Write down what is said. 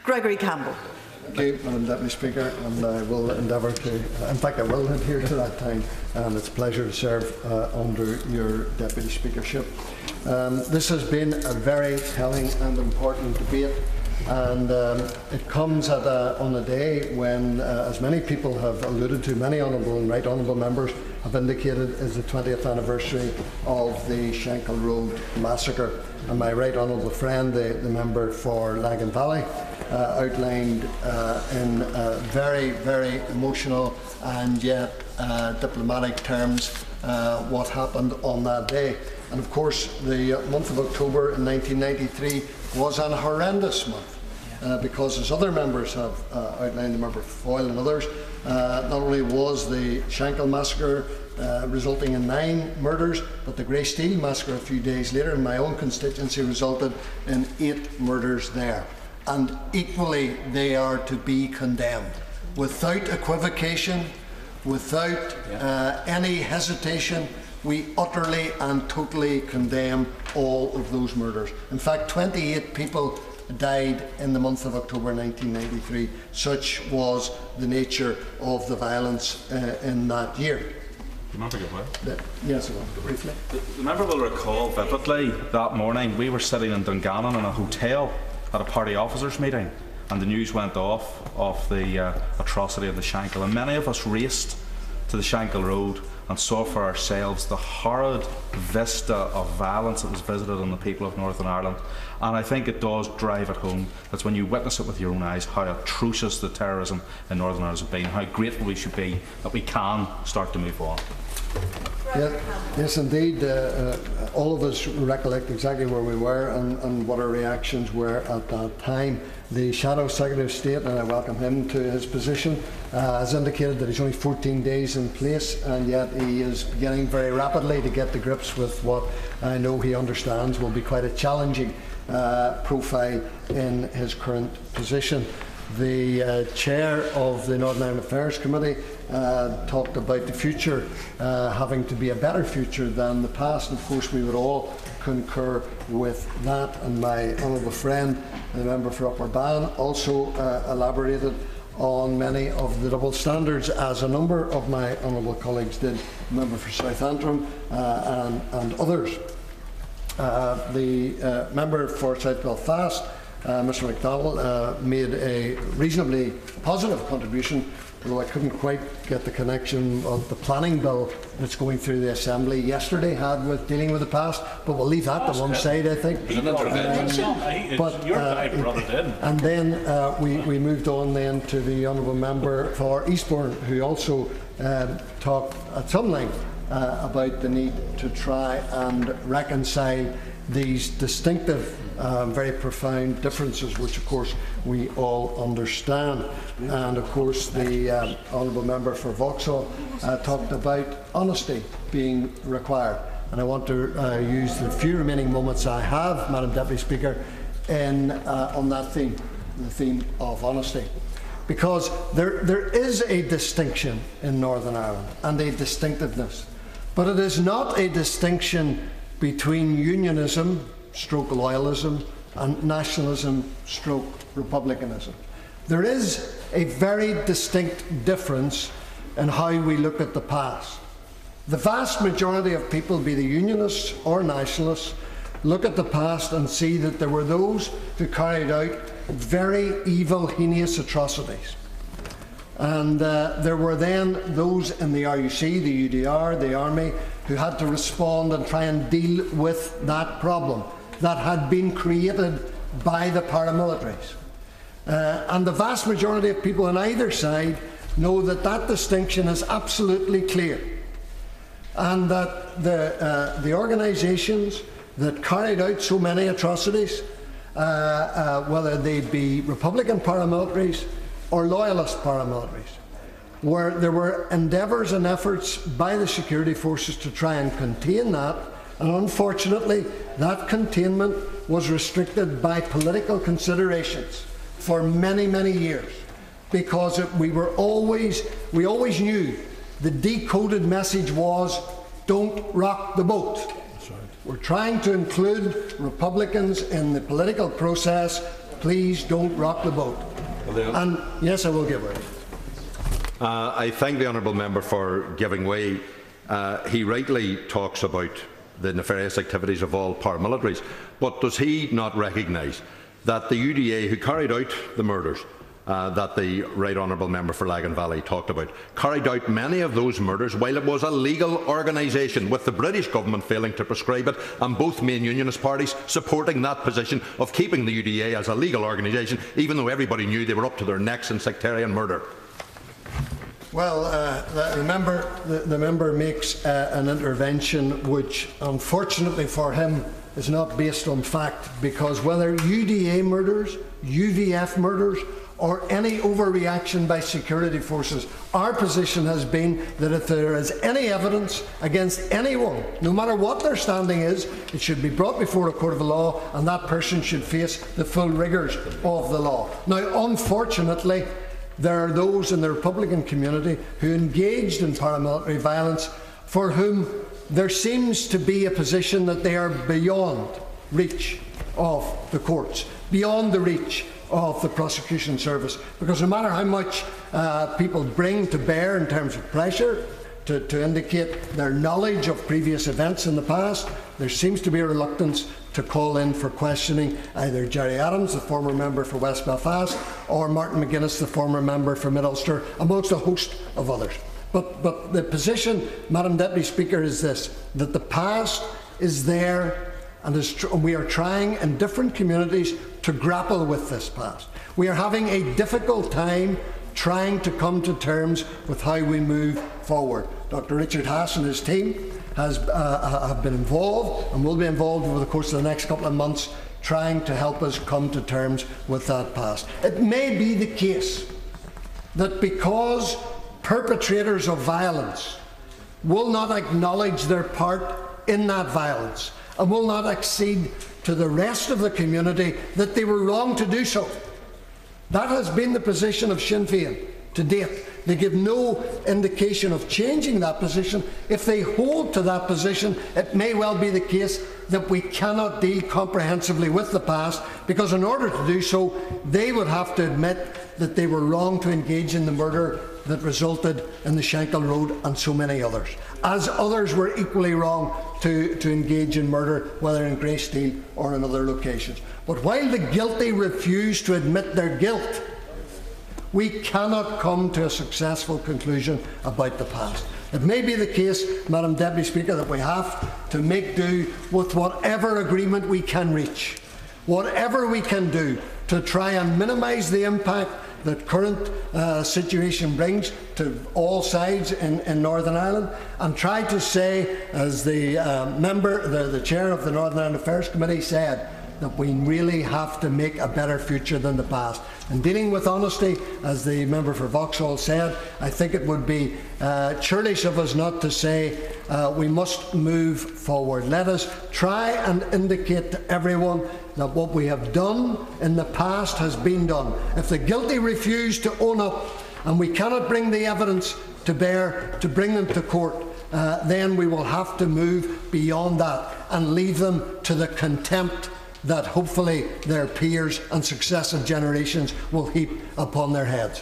Gregory Campbell. Thank you, Madam Deputy Speaker, and I will endeavour to, in fact I will adhere to that time, and it's a pleasure to serve under your Deputy Speakership. This has been a very telling and important debate, and it comes at on a day when, as many people have alluded to, many honourable and right honourable members have indicated, is the 20th anniversary of the Shankill Road massacre. And my right honourable friend, the member for Lagan Valley, outlined in very, very emotional and yet diplomatic terms what happened on that day. And of course, the month of October in 1993 was an horrendous month. Because, as other members have outlined, the member for Foyle and others, not only was the Shankill massacre resulting in 9 murders, but the Grey Steel massacre a few days later in my own constituency resulted in 8 murders there. And equally, they are to be condemned. Without equivocation, without any hesitation, we utterly and totally condemn all of those murders. In fact, 28 people died in the month of October 1993. Such was the nature of the violence in that year. The member get well? Yes, I will, briefly. The member will recall vividly that morning we were sitting in Dungannon in a hotel at a party officers meeting, and the news went off of the atrocity of the Shankill, and many of us raced to the Shankill Road and saw for ourselves the horrid vista of violence that was visited on the people of Northern Ireland. And I think it does drive it home. That's when you witness it with your own eyes, how atrocious the terrorism in Northern Ireland has been, how grateful we should be that we can start to move on. Yes, indeed. All of us recollect exactly where we were and what our reactions were at that time. The Shadow Secretary of State, and I welcome him to his position, has indicated that he's only 14 days in place, and yet he is beginning very rapidly to get to grips with what I know he understands will be quite a challenging profile in his current position. The chair of the Northern Ireland Affairs Committee talked about the future having to be a better future than the past, and of course we would all concur with that. And my honourable friend, the member for Upper Bann, also elaborated on many of the double standards, as a number of my honourable colleagues did, the member for South Antrim and others. The member for South Belfast, Mr McDowell, made a reasonably positive contribution, although I couldn't quite get the connection of the planning bill that's going through the Assembly yesterday had with dealing with the past, but we'll leave that to one side, I think. And then we moved on then to the honourable member for Eastbourne, who also talked at some length about the need to try and reconcile these distinctive, very profound differences, which of course we all understand. And of course the honourable member for Vauxhall talked about honesty being required. And I want to use the few remaining moments I have, Madam Deputy Speaker, on that theme, the theme of honesty. Because there is a distinction in Northern Ireland and a distinctiveness, but it is not a distinction between unionism stroke loyalism and nationalism stroke republicanism. There is a very distinct difference in how we look at the past. The vast majority of people, be they unionists or nationalists, look at the past and see that there were those who carried out very evil, heinous atrocities. And there were then those in the RUC, the UDR, the Army, who had to respond and try and deal with that problem that had been created by the paramilitaries. And the vast majority of people on either side know that that distinction is absolutely clear, and that the organisations that carried out so many atrocities, whether they be Republican paramilitaries or loyalist paramilitaries, there were endeavours and efforts by the security forces to try and contain that, and unfortunately that containment was restricted by political considerations for many, many years, because we always knew the decoded message was, don't rock the boat. We're trying to include Republicans in the political process, please don't rock the boat. And yes, I will give way. I thank the honourable member for giving way. He rightly talks about the nefarious activities of all paramilitaries, but does he not recognise that the UDA, who carried out the murders that the Right Honourable Member for Lagan Valley talked about, carried out many of those murders while it was a legal organisation, with the British government failing to prescribe it and both main Unionist parties supporting that position of keeping the UDA as a legal organisation, even though everybody knew they were up to their necks in sectarian murder? Well, the member makes an intervention which, unfortunately for him, is not based on fact, because whether UDA murders, UVF murders, or any overreaction by security forces, our position has been that if there is any evidence against anyone, no matter what their standing is, it should be brought before a court of law, and that person should face the full rigours of the law. Now, unfortunately, there are those in the Republican community who engaged in paramilitary violence for whom there seems to be a position that they are beyond reach of the courts, beyond the reach of the prosecution service, because no matter how much people bring to bear in terms of pressure to indicate their knowledge of previous events in the past, there seems to be a reluctance to call in for questioning either Jerry Adams, the former member for West Belfast, or Martin McGuinness, the former member for Mid Ulster, amongst a host of others. But the position, Madam Deputy Speaker, is this: that the past is there, and we are trying in different communities to grapple with this past. We are having a difficult time trying to come to terms with how we move forward. Dr. Richard Haas and his team have been involved and will be involved over the course of the next couple of months trying to help us come to terms with that past. It may be the case that because perpetrators of violence will not acknowledge their part in that violence and will not accede to the rest of the community, that they were wrong to do so. That has been the position of Sinn Féin to date. They give no indication of changing that position. If they hold to that position, it may well be the case that we cannot deal comprehensively with the past, because in order to do so, they would have to admit that they were wrong to engage in the murder that resulted in the Shankill Road and so many others, as others were equally wrong to engage in murder, whether in Greysteel or in other locations. But while the guilty refuse to admit their guilt, we cannot come to a successful conclusion about the past. It may be the case, Madam Deputy Speaker, that we have to make do with whatever agreement we can reach, whatever we can do to try and minimise the impact that current situation brings to all sides in Northern Ireland, and try to say, as the chair of the Northern Ireland Affairs Committee said, that we really have to make a better future than the past. And dealing with honesty, as the member for Vauxhall said, I think it would be churlish of us not to say we must move forward. Let us try and indicate to everyone that what we have done in the past has been done. If the guilty refuse to own up, and we cannot bring the evidence to bear to bring them to court, then we will have to move beyond that and leave them to the contempt that hopefully their peers and successive generations will heap upon their heads.